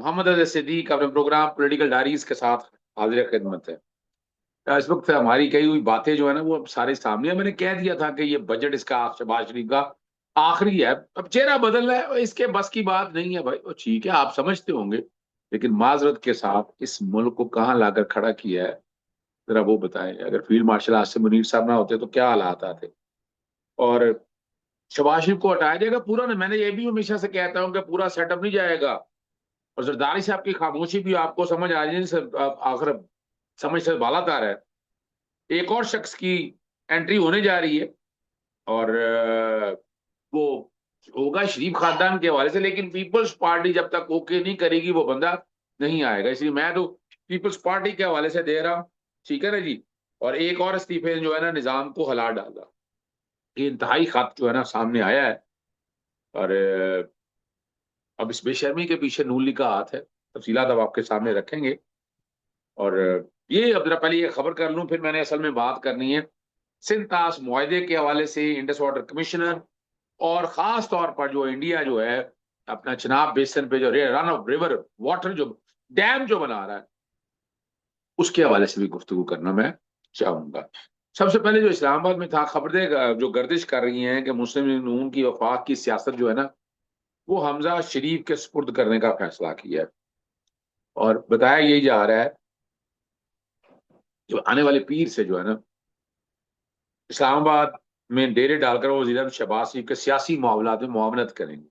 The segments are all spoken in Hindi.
मोहम्मद अजहर सिद्दीक अपने प्रोग्राम पॉलिटिकल डायरीज के साथ हाजिर खिदमत है। इस वक्त हमारी कही हुई बातें जो है ना वो अब सारे सामने है। मैंने कह दिया था कि ये बजट इसका शहबाज शरीफ का आखिरी है। अब चेहरा बदलना है, इसके बस की बात नहीं है भाई। और ठीक है, आप समझते होंगे, लेकिन माजरत के साथ इस मुल्क को कहाँ लाकर खड़ा किया है, जरा वो बताएं। अगर फील्ड मार्शल आसिम मुनीर साहब ना होते तो क्या हालात आते। और शहबाज शरीफ को हटाया जाएगा पूरा ना, मैंने ये भी हमेशा से कहता हूँ कि पूरा सेटअप नहीं जाएगा। और जरदारी साहब की खामोशी भी आपको समझ आ रही है, आखिर समझ से बालातार है। एक और शख्स की एंट्री होने जा रही है, और वो होगा शरीफ खानदान के हवाले से, लेकिन पीपल्स पार्टी जब तक ओके नहीं करेगी वो बंदा नहीं आएगा। इसलिए मैं तो पीपल्स पार्टी के हवाले से दे रहा हूँ, ठीक है ना जी। और एक और इस्तीफे जो है ना, निजाम को हिला डाला। ये इंतहाई खत जो है ना सामने आया है। और अब इस बेशर्मी के पीछे नून लीग का हाथ है। तफसीलात अब आपके सामने रखेंगे। और ये अब जरा पहले ये खबर कर लूं, फिर मैंने असल में बात करनी है सिंध तास मुआहदे के हवाले से, इंडस वाटर कमिश्नर, और खास तौर पर जो इंडिया जो है अपना चिनाब बेसिन पे जो रन ऑफ रिवर वाटर जो डैम जो बना रहा है, उसके हवाले से भी गुफ्तगू करना मैं चाहूंगा। सबसे पहले जो इस्लामाबाद में था खबरें जो गर्दिश कर रही हैं कि मुस्लिम लीग नून की वफाक की सियासत जो है ना, वो हमजा शरीफ के सुपुर्द करने का फैसला किया है। और बताया यही जा रहा है जो आने वाले पीर से जो है ना, इस्लामाबाद में डेरे डालकर वो वज़ीर शहबाज शरीफ के सियासी मामलात में मुआवनत करेंगे।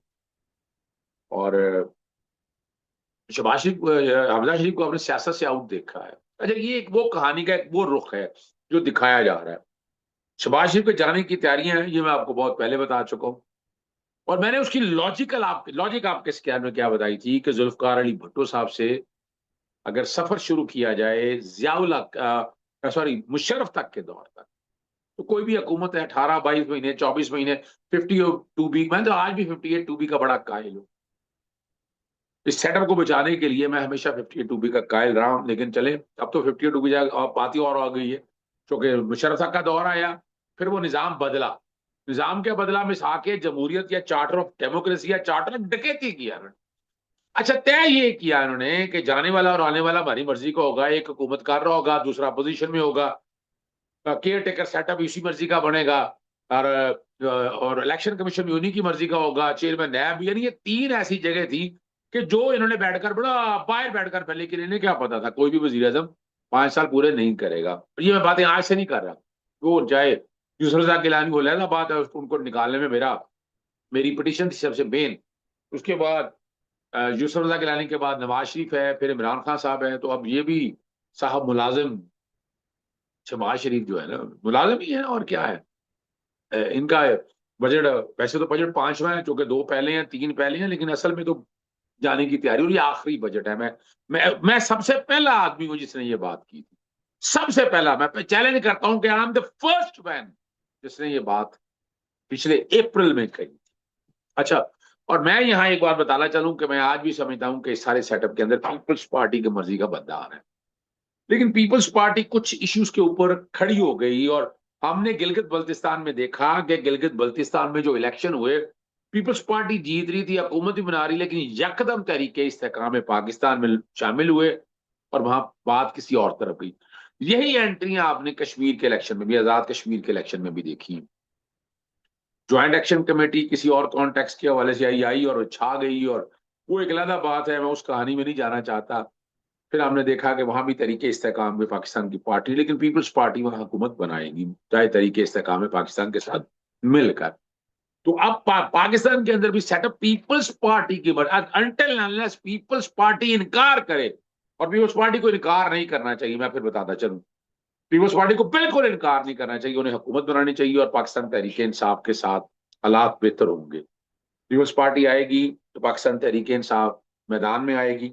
और शहबाज शरीफ हमजा शरीफ को अपने सियासत से आउट देखा है। अच्छा, ये एक वो कहानी का एक वो रुख है जो दिखाया जा रहा है। शहबाज शरीफ के जाने की तैयारियां हैं, ये मैं आपको बहुत पहले बता चुका हूँ। और मैंने उसकी लॉजिक आपके स्कैन में क्या बताई थी कि जुल्फकार अली भुट्टो साहब से अगर सफर शुरू किया जाए जियाउल हक, सॉरी मुशर्रफ तक के दौर तक, तो कोई भी हुकूमत है 18 22 महीने 24 महीने 52 बी, मैं तो आज भी 58 2 बी का बड़ा कायल हूँ। इस सेटअप को बचाने के लिए मैं हमेशा 58 2 बी का कायल रहा हूं। लेकिन चले, अब तो 58 2 बी बात ही और आ गई है, क्योंकि मुशर्रफ साहब का दौर आया, फिर वो निजाम बदला। निजाम क्या बदला, मिसा के जमहूरियत या चार्टर ऑफ डेमोक्रेसी या चार्टर ऑफ डकैती किया उन्होंने। अच्छा, तय ये किया उन्होंने कि जाने वाला और आने वाला हमारी मर्जी का होगा। एक हुकूमत कर रहा होगा, दूसरा अपोजिशन में होगा, केयर टेकर सेटअप इसी मर्जी का बनेगा। और इलेक्शन कमीशन भी उन्हीं की मर्जी का होगा, चेयरमैन नैब। यानी ये तीन ऐसी जगह थी कि जो इन्होंने बैठकर बड़ा बाहर बैठकर पहले, लेकिन इन्हें क्या पता था कोई भी वजीर आजम 5 साल पूरे नहीं करेगा। और ये मैं बातें आज से नहीं कर रहा, वो चाहे यूसुफ रजा गिलानी हो लहदा बात है, उसको उनको निकालने में मेरी पिटीशन थी सबसे मेन। उसके बाद यूसुफ रजा गिलानी के बाद नवाज शरीफ है, फिर इमरान खान साहब है, तो अब ये भी साहब मुलाजिम शहबाज शरीफ जो है ना मुलाजिम ही है, और क्या है। इनका बजट, वैसे तो बजट पांचवा है, क्योंकि दो पहले हैं तीन पहले हैं, लेकिन असल में तो जाने की तैयारी, और ये आखिरी बजट है। मैं सबसे पहला आदमी हूं जिसने ये बात की थी। सबसे पहला मैं चैलेंज करता हूं कि I am the first man जिसने ये बात पिछले अप्रैल में कही थी। अच्छा, और मैं यहां एक बार बताना चाहूं कि मैं आज भी समझता हूं कि इस सारे सेटअप के अंदर पीपल्स पार्टी की मर्जी का बदला आ रहा है। लेकिन पीपल्स पार्टी कुछ इश्यूज के ऊपर खड़ी हो गई, और हमने गिलगित बल्तिस्तान में देखा कि गिलगित बल्तिस्तान में जो इलेक्शन हुए, पीपल्स पार्टी जीत रही थी, हुकूमत भी बना रही, लेकिन यकदम तरीके इस्तेकाम पाकिस्तान में शामिल हुए, और वहां बात किसी और तरफ गई। यही एंट्रियां आपने कश्मीर के इलेक्शन में भी, आजाद कश्मीर के इलेक्शन में भी देखी। ज्वाइंट एक्शन कमेटी किसी और कॉन्टेक्स्ट के हवाले से आई और छा गई, और वो एक अलग बात है, मैं उस कहानी में नहीं जाना चाहता। फिर हमने देखा कि वहां भी तरीके इस्तेकाम में पाकिस्तान की पार्टी, लेकिन पीपल्स पार्टी वहां हुकूमत बनाएगी चाहे तरीके इस्तेकाम में पाकिस्तान के साथ मिलकर। तो अब पाकिस्तान के अंदर भी सेटअप पीपल्स पार्टी की अनटिल अनलेस पीपल्स पार्टी इनकार करे, और पीपल्स पार्टी को इनकार नहीं करना चाहिए, मैं फिर बताता चलूं। पीपल्स पार्टी को बिल्कुल इनकार नहीं करना चाहिए, उन्हें हुकूमत बनानी चाहिए, और पाकिस्तान तहरीके इंसाफ के साथ हालात बेहतर होंगे। पीपल्स पार्टी आएगी तो पाकिस्तान तहरीके इंसाफ मैदान में आएगी,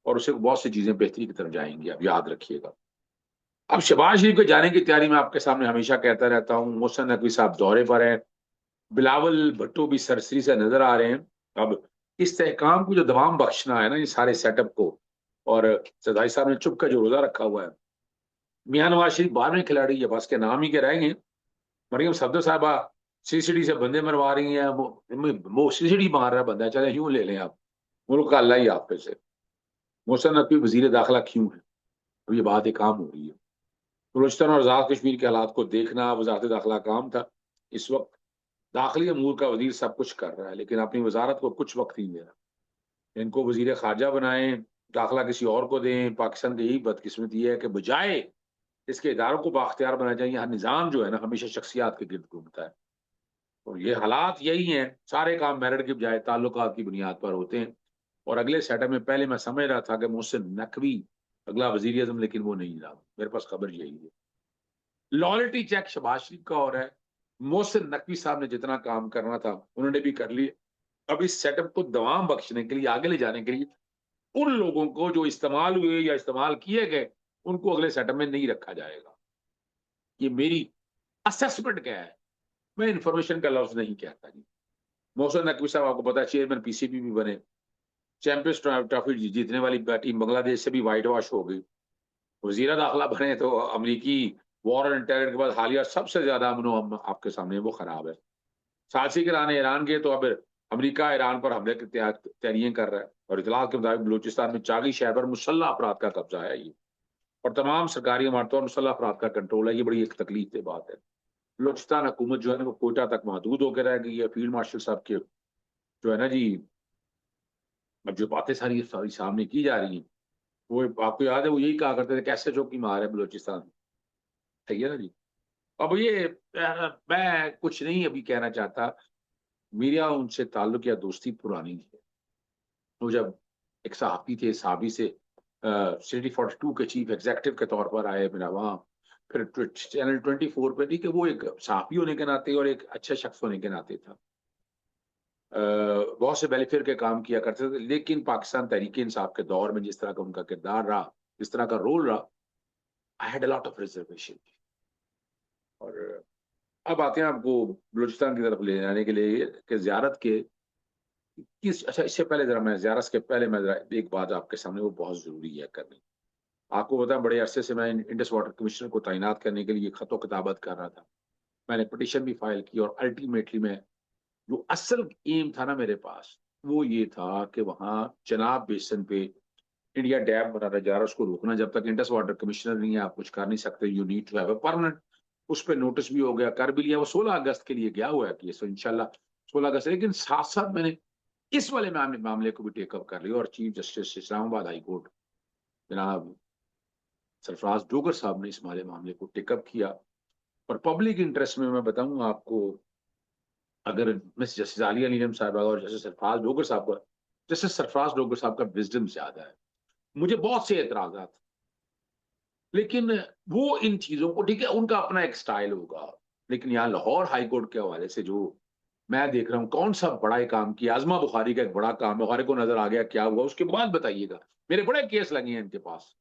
और उससे बहुत सी चीजें बेहतरी की तरफ जाएंगी, आप याद रखिएगा। अब शहबाज शरीफ के जाने की तैयारी में आपके सामने हमेशा कहता रहता हूँ। मोहसिन नकवी साहब दौरे पर हैं, बिलावल भट्टो भी सरसरी से नजर आ रहे हैं। अब इस तहकाम को जो दवाम बख्शना है ना, ये सारे सेटअप को, और सदाई साहब ने चुप का जो रोजा रखा हुआ है। मियां नवाज शरीफ 12वें खिलाड़ी है, बस के नाम ही के रहेंगे। मरियम सफदर साहबा सीसीडी से बंदे मरवा रही हैं, वो सीसीडी मार रहा है बंदा, चले यूं ले लें आप, मुल्क का अल्लाह ही हाफिज है। मोहसिन नकवी वजीर दाखिला क्यों है? अब ये बात एक आम हो रही है। बलूचिस्तान और आज़ाद कश्मीर के हालात को देखना वजारत दाखिला काम था। इस वक्त दाखिली अमूर का वजीर सब कुछ कर रहा है, लेकिन अपनी वजारत को कुछ वक्त नहीं दे रहा। इनको वजीर खारजा बनाएं, दाखिला किसी और को दें। पाकिस्तान की यही बदकिस्मती है कि बजाय इसके इदारों को बाख्तियार बनाया जाए, यहाँ निज़ाम जो है ना हमेशा शख्सियात के गिर्द घूमता है। और ये हालात यही हैं, सारे काम मेरिट की बजाय ताल्लुकात की बुनियाद पर होते हैं। और अगले सेटअप में पहले मैं समझ रहा था कि मोहसिन नकवी अगला वजीर आजम, लेकिन वो नहीं रहा। मेरे पास खबर यही है। लॉयल्टी चेक शहबाज शरीफ का और है। मोहसिन नकवी साहब ने जितना काम करना था उन्होंने भी कर लिया। अब इस सेटअप को दवाम बख्शने के लिए, आगे ले जाने के लिए, उन लोगों को जो इस्तेमाल हुए या इस्तेमाल किए गए उनको अगले सेटअप में नहीं रखा जाएगा। ये मेरी असेसमेंट क्या है, मैं इंफॉर्मेशन का लफ्ज नहीं कहता जी। मोहसिन नकवी साहब आपको पता है चेयरमैन पीसीबी भी बने, चैंपियंस ट्रॉफी जीतने वाली टीम बांग्लादेश से भी वाइट वॉश हो गई। वजीर दाखिला बने तो अमरीकी वॉर एंड टेरर के बाद हालिया सबसे ज्यादा अमनो आपके सामने वो खराब है। साजिश के लाने ईरान गए तो अब अमेरिका ईरान पर हमले की तैयारियां कर रहा है। और इतलात के मुताबिक बलूचिस्तान में चागी शहर पर मुसल्ला अपराध का कब्जा है ये, और तमाम सरकारी इमारतों और मुसल्ला अपराध का कंट्रोल है। ये बड़ी एक तकलीफ की बात है। बलूचिस्तान हुकूमत जो है ना वो कोयटा तक महदूद होकर रह गई है। फील्ड मार्शल साहब के जो है ना जी, अब जो बातें सारी सारी सामने की जा रही हैं, वो आपको याद है वो यही कहा करते थे कैसे जो की मार है बलूचिस्तान। ठीक है ना जी। अब ये मैं कुछ नहीं अभी कहना चाहता। मेरा उनसे ताल्लुक या दोस्ती पुरानी है। वो जब एक सहाफ़ी थे, सहाफ़ी से सिटी 42 के चीफ एग्जीक्यूटिव के तौर पर आए, मेरा वहाँ फिर चैनल 24 पे, ठीक है, वो एक सहाफ़ी होने के नाते और एक अच्छे शख्स होने के नाते था। बहुत से वेलफेयर के काम किया करते थे, लेकिन पाकिस्तान तहरीक इंसाफ के दौर में जिस तरह का उनका किरदार रहा, जिस तरह का रोल रहा, I had a lot of reservation. और अब आते हैं आपको बलूचिस्तान की तरफ ले जाने के लिए कि ज़ियारत के किस, अच्छा इससे पहले जरा मैं ज़ियारत के पहले मैं जरा एक बात आपके सामने वो बहुत ज़रूरी है करनी। आपको पता है बड़े अरसे से मैं इंडस वाटर कमिश्नर को तैनात करने के लिए खतो किताबत कर रहा था। मैंने पिटीशन भी फाइल की और अल्टीमेटली मैं जो असल एम था ना मेरे पास, वो ये था कि वहाँ चनाब बेसिन पे इंडिया डैम बनाना जा रहा है, उसको रोकना। जब तक इंडस वाटर कमिश्नर नहीं है आप कुछ कर नहीं सकते। You need to have a permanent. उस पर नोटिस भी हो गया, कर भी लिया। वो 16 अगस्त के लिए गया हुआ है केस, तो इंशाल्लाह 16 अगस्त। लेकिन साथ साथ मैंने इस वाले मामले को भी टेकअप कर लिया और chief justice Islamabad high court जनाब सरफराज डोगर साहब ने इस वाले मामले को टेकअप किया। और पब्लिक इंटरेस्ट में मैं बताऊं आपको, अगर मिस जस्टिस आलिया नीलम साहब और जस्टिस सरफराज डोगर साहब का, जस्टिस सरफराज डोगर साहब का विजडम ज्यादा है। मुझे बहुत से एतराजात, लेकिन वो इन चीजों को, ठीक है उनका अपना एक स्टाइल होगा, लेकिन यहाँ लाहौर हाई कोर्ट के हवाले से जो मैं देख रहा हूँ, कौन सा बड़ा ही काम किया। आजमा बुखारी का एक बड़ा काम है, बुखारी को नजर आ गया क्या हुआ उसके बाद बताइएगा। मेरे बड़े केस लगे हैं इनके पास,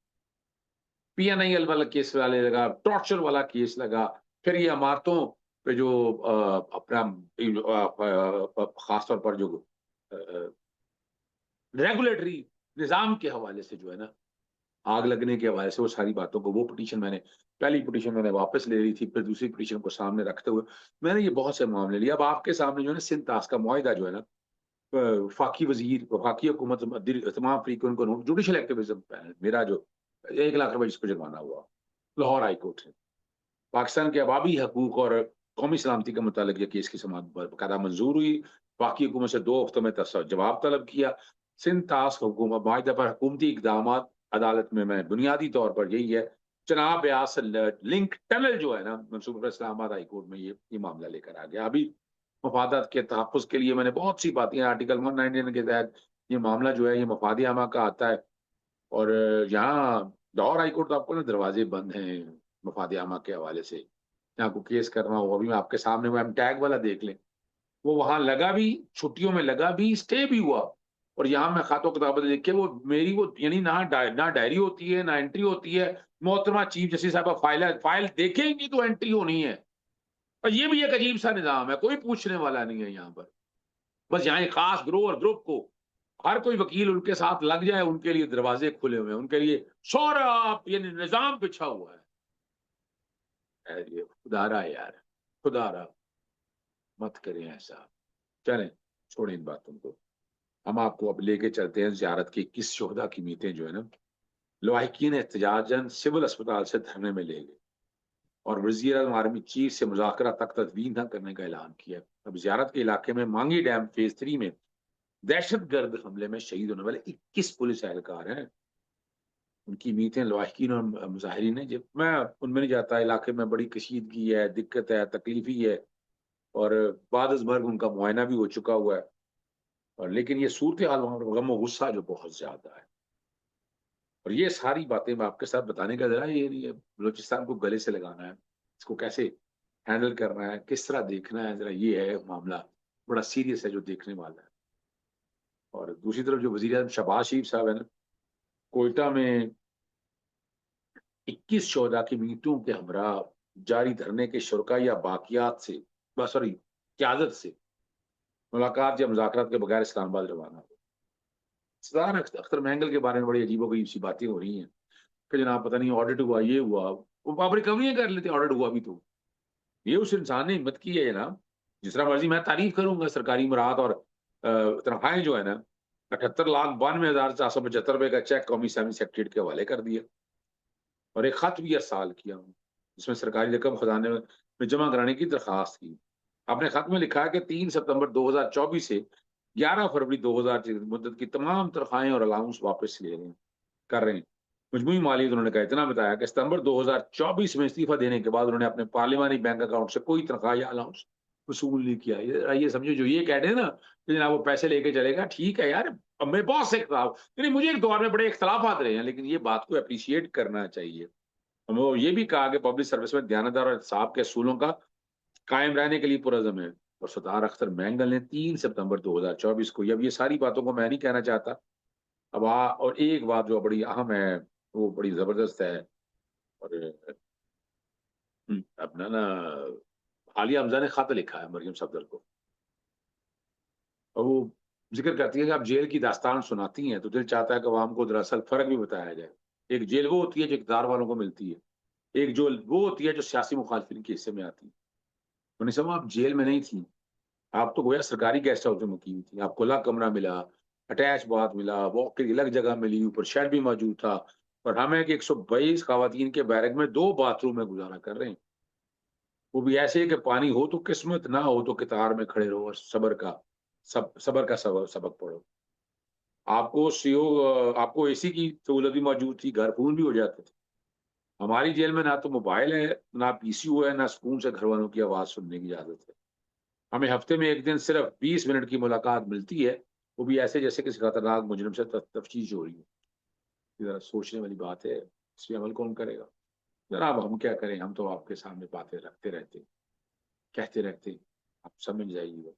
पीएनआईएल वाला केस वाले लगा, टॉर्चर वाला केस लगा, फिर ये इमारतों पे जो अपना खासतौर पर जो रेगुलेटरी निजाम के हवाले से जो है ना, आग लगने के हवाले से, वो सारी बातों को, वो पिटीशन मैंने, पहली पिटीशन मैंने वापस ले ली थी, फिर दूसरी पिटीशन को सामने रखते हुए मैंने ये बहुत से मामले लिए। अब आपके सामने जो है ना सिंध तास का मुआहिदा जो है ना, फाकी वजीर फाकी हुकूमत तमाम फरीकों को जुडिशल एक्टिविज्म पैनल, मेरा जो 1 लाख रुपए जिसको जुर्माना हुआ लाहौर हाई कोर्ट से, पाकिस्तान के अवामी हकूक और कौमी सलामती के मुतालिक ये केस की समाअत बाकायदा मंजूर हुई। बाकी हुकूमत से 2 हफ्तों में जवाब तलब किया। सिंध तास्क हुकूमत माहिदा पर हुकूमती इकदाम अदालत में, मैं बुनियादी तौर पर यही है, चनाब ब्यास लिंक टनल जो है ना मनसूबा पर इस्लामाबाद हाई कोर्ट में ये मामला लेकर आ गया। अभी मफादात के तहफ़्फ़ुज़ के लिए मैंने बहुत सी बातें, आर्टिकल 199 के तहत ये मामला जो है ये मफादी आमा का आता है। और यहाँ लाहौर हाई कोर्ट तो आपको ना दरवाजे बंद हैं मफाद आमा के हवाले से। यहाँ को केस करना हो, अभी मैं आपके सामने वो एम टैग वाला देख लें, वो वहां लगा भी, छुट्टियों में लगा भी, स्टे भी हुआ। और यहाँ मैं खातों किताबें देख के, वो मेरी वो यानी ना डायरी होती है ना एंट्री होती है। मोहतरमा चीफ जस्टिस साहब फाइल देखेंगी तो एंट्री होनी है। और ये भी एक अजीब सा निजाम है, कोई पूछने वाला नहीं है यहाँ पर। बस यहाँ एक खास ग्रोह और ग्रुप को हर कोई वकील उनके साथ लग जाए, उनके लिए दरवाजे खुले हुए हैं, उनके लिए सौरभ यानी निजाम बिछा हुआ है। ये खुदारा है यार, खुदारा, मत करें ऐसा। चलें, छोड़ें इन बातों को। हम आपको अब लेके चलते हैं ज़ियारत की 21 शोहदा की मीतें जो है ना, लवाहिकीन एहतजाजन सिविल अस्पताल से धरने में ले गए और वज़ीर-ए-आज़म आर्मी चीफ से मुज़ाकरा तक तदवीन न करने का ऐलान किया। अब ज़ियारत के इलाके में मांगी डैम फ़ेज़ 3 में दहशतगर्द हमले में शहीद होने वाले 21 पुलिस एहलकार हैं। उनकी मीतें लवाहिकीन और मुज़ाहिरीन हैं। मैं उनमें नहीं जाता, इलाके में बड़ी कशीदगी है, दिक्कत है, तकलीफ़ी है और बाद अज़ मर्ग उनका मुआयना भी हो चुका हुआ है। और लेकिन ये सूरत-ए-हाल वहाँ पर गम और गुस्सा जो बहुत ज़्यादा है। और ये सारी बातें मैं आपके साथ बताने का ज़रा ये नहीं है, बलूचिस्तान को गले से लगाना है, इसको कैसे हैंडल करना है, किस तरह देखना है, ज़रा ये है मामला, बड़ा सीरियस है जो देखने वाला है। और दूसरी तरफ जो वज़ीर-ए-आज़म शहबाज शरीफ साहब है ना, कोयटा में 21 शोहदा की मृत्युओं के हमरा जारी धरने के शुरका या बाकियात से सॉरी क़यादत से मुलाकात या मुज़ाकरात के बगैर इस्लामाबाद रवाना हुए। सदार अख्तर महंगल के बारे में बड़ी अजीबो-गरीब सी बातें हो रही हैं कि जनाब पता नहीं ऑडिट हुआ, ये हुआ। वो आप रिकवरियाँ कर लेते, ऑडिट हुआ भी तो। ये उस इंसान ने हिम्मत की है जनाब, जिस तरह मर्ज़ी मैं तारीफ़ करूँगा सरकारी मुराद और तनख्वाहें जो है ना, 78,92,475 रुपए का चेक कौमी इस्लामी सेक्रेटेरिएट के हवाले कर दिया और एक खत भी अरसाल किया, जिसमें सरकारी रकम खजाने में जमा कराने की दरख्वास्त की। आपने खत में लिखा है कि 3 सितंबर 2024 से 11 फरवरी 2000 की मुद्दत की तमाम तनख्वाहें और अलाउंस वापस ले रहे हैं कर रहे हैं। मजमूई मालियत उन्होंने कहा इतना बताया कि सितंबर 2024 में इस्तीफा देने के बाद उन्होंने अपने पार्लिमानी बैंक अकाउंट से कोई तनख्वाह या अलाउंस वसूल नहीं किया। ये समझो जो ये कह रहे हैं ना कि जनाब वो पैसे लेके चलेगा, ठीक है यार, अब मेरे बॉस से इख्तिलाफ यानी मुझे एक दौर में बड़े इख्तिलाफात रहे हैं, लेकिन ये बात को एप्रिशिएट करना चाहिए। वो ये भी कहा कि पब्लिक सर्विस में दयानतदार और इंसाफ के असूलों का कायम रहने के लिए पुरज़म है। और सरदार अख्तर मैंगल ने 3 सितंबर 2024 को अब ये सारी बातों को मैं नहीं कहना चाहता। अब और एक बात जो बड़ी अहम है, वो बड़ी ज़बरदस्त है और अपना ना हालिया हमज़ा ने खत लिखा है मरियम सफदर को और वो ज़िक्र करती है कि आप जेल की दास्तान सुनाती हैं, तो दिल चाहता है कि अवाम को दरअसल फ़र्क भी बताया जाए। एक जेल वो होती है जो इक़्तिदार वालों को मिलती है। एक जो वो होती है जो सियासी मुखालिफिन के हिस्से में आती है। उन्हें समझो आप जेल में नहीं थी। आप तो गोया सरकारी गेस्ट हाउस में मुकीम थी। आपको अलग कमरा मिला, अटैच बाथ मिला, वॉक के लिए अलग जगह मिली, ऊपर शेड भी मौजूद था और हम है कि 122 खवातीन के बैरक में 2 बाथरूम में गुज़ारा कर रहे हैं। वो भी ऐसे कि पानी हो तो किस्मत, ना हो तो कतार में खड़े रहो और सब्र का सबक पढ़ो। आपको एसी की सहूलत भी मौजूद थी, घर फ़ोन भी हो जाते थे। हमारी जेल में ना तो मोबाइल है, ना पीसीओ है, ना सुकून से घरवालों की आवाज़ सुनने की इजाज़त है। हमें हफ्ते में 1 दिन सिर्फ 20 मिनट की मुलाकात मिलती है, वो भी ऐसे जैसे किसी खतरनाक मुजरिम से तफ्तीश हो रही हो। ये ज़रा सोचने वाली बात है, इस पे अमल कौन करेगा? जनाब हम क्या करें, हम तो आपके सामने बातें रखते रहते, कहते रहते, आप समझ जाइएगा।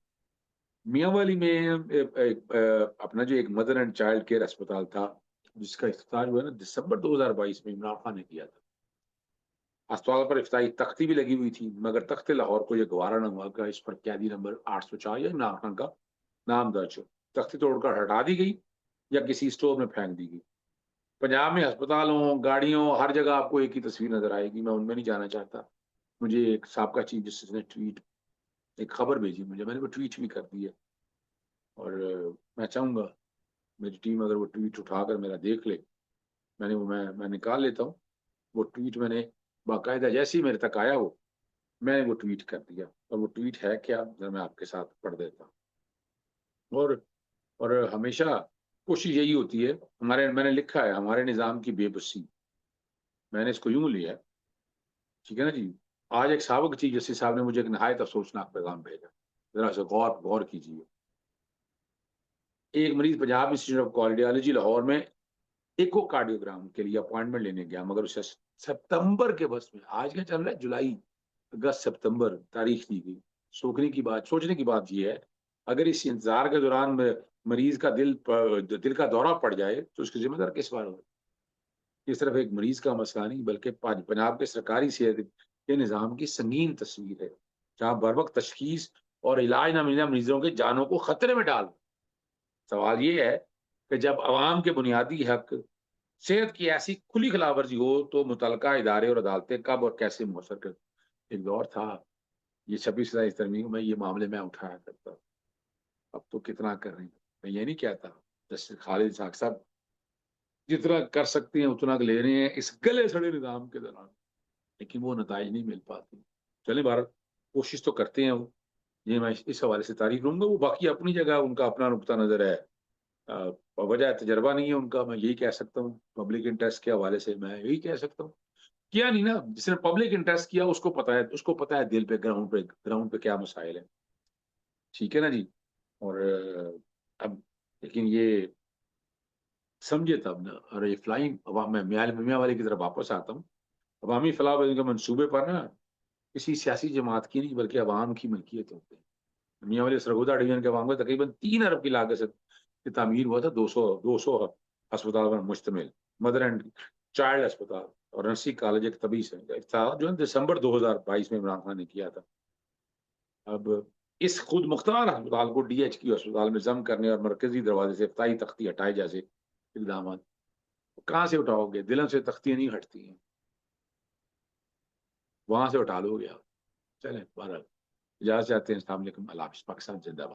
मियांवाली में अपना जो एक मदर एंड चाइल्ड केयर अस्पताल था, जिसका इफ्तिताह जो है ना दिसंबर 2022 में इमरान खान ने किया था। अस्पताल पर इफ्तिताही तख्ती भी लगी हुई थी, मगर तख्ते लाहौर को ये गवारा न हुआ कि इस पर कैदी नंबर 804 या इमरान खान का नाम दर्ज हो। तख्ती तोड़कर हटा दी गई या किसी स्टोर में फेंक दी गई। पंजाब में अस्पतालों, गाड़ियों, हर जगह आपको एक ही तस्वीर नज़र आएगी, मैं उनमें नहीं जाना चाहता। मुझे एक साबका चीफ जस्टिस ने एक खबर भेजी मुझे, मैंने वो ट्वीट भी कर दी है और मैं चाहूँगा मेरी टीम अगर वो ट्वीट उठाकर मेरा देख ले, मैं निकाल लेता हूँ। वो ट्वीट मैंने बाकायदा जैसे ही मेरे तक आया मैंने वो ट्वीट कर दिया और वो ट्वीट है क्या, ज़रा मैं आपके साथ पढ़ देता हूँ। और हमेशा कोशिश यही होती है, मैंने लिखा है हमारे निज़ाम की बेबसी, मैंने इसको यूँ लिया है, ठीक है ना जी। आज एक साबिक़ चीफ जस्टिस साहब ने मुझे एक नहायत अफ़सोसनाक पैगाम भेजा, ज़रा इसे गौर कीजिए। एक मरीज़ Punjab institute of cardiology Lahore में इकोकार्डियोग्राम के लिए अपॉइंटमेंट लेने गया, मगर उसे सितंबर के बस में, आज क्या चल रहा है, जुलाई, अगस्त, सितंबर तारीख दी गई। सोचने की बात ये है, अगर इस इंतज़ार के दौरान मरीज़ का दिल का दौरा पड़ जाए, तो उसकी ज़िम्मेदार किस पर होगा? ये सिर्फ़ एक मरीज़ का मसला नहीं, बल्कि पंजाब के सरकारी सेहत के निज़ाम की संगीन तस्वीर है, जहाँ बर वक़्त तशख़ीस और इलाज न मिलना मरीज़ों की जानों को खतरे में डाल। सवाल ये है कि जब अवाम के बुनियादी हक सेहत की ऐसी खुली खिलाफवर्जी हो, तो मुतलका इदारे और अदालतें कब और कैसे मुअस्सर कर। एक दौर था, ये 26 तरमीम में ये मामले मैं उठाया करता, अब तो कितना कर रहे हैं। मैं ये नहीं कहता, जस्टिस खालिद इसहाक साहब जितना कर सकते हैं उतना ले रहे हैं इस गले सड़े निजाम के दौरान, लेकिन वो नताइज नहीं मिल पाते। चले भारत कोशिश तो करते हैं वो, ये मैं इस हवाले से तारीफ करूंगा। वो बाकी अपनी जगह उनका अपना नुक्ता नजर है, अ, वजह तजर्बा नहीं है उनका, मैं यही कह सकता हूँ। पब्लिक इंटरेस्ट के हवाले से मैं यही कह सकता हूँ, किया नहीं ना, जिसने पब्लिक इंटरेस्ट किया उसको पता है दिल पे, ग्राउंड पे क्या मसाइल है। ठीक है ना जी। और अब लेकिन ये समझे तब ना। और ये फ्लाइंग अवाम में मियाँ वाले की तरफ वापस आता हूँ। अवामी फलाह के मंसूबे पर ना किसी सियासी जमात की नहीं बल्कि अवाम की मलकियत होती है। मियाँ वाली सरगोदा डिवीजन के अवाम को तकरीबन 3 अरब की लागत से तामीर हुआ था, 200 अस्पताल पर मुश्तमिल मदर एंड चाइल्ड अस्पताल और नर्सिंग कॉलेज एक तभी से था जो है दिसंबर 2022 में इमरान खान ने किया था। अब इस खुद मुख्तार अस्पताल को DHQ अस्पताल में जम करने और मरकजी दरवाजे से इफ्ताही तख्ती हटाए जैसे इकदाम कहाँ से उठाओगे? दिलों से तख्तियां नहीं हटती हैं, वहां से उठा लोगे आप। चलें, बहरहाल इजाजत चाहते हैं। अस्सलाम वालेकुम, अल्लाह हाफिज़, पाकिस्तान जिंदाबाद।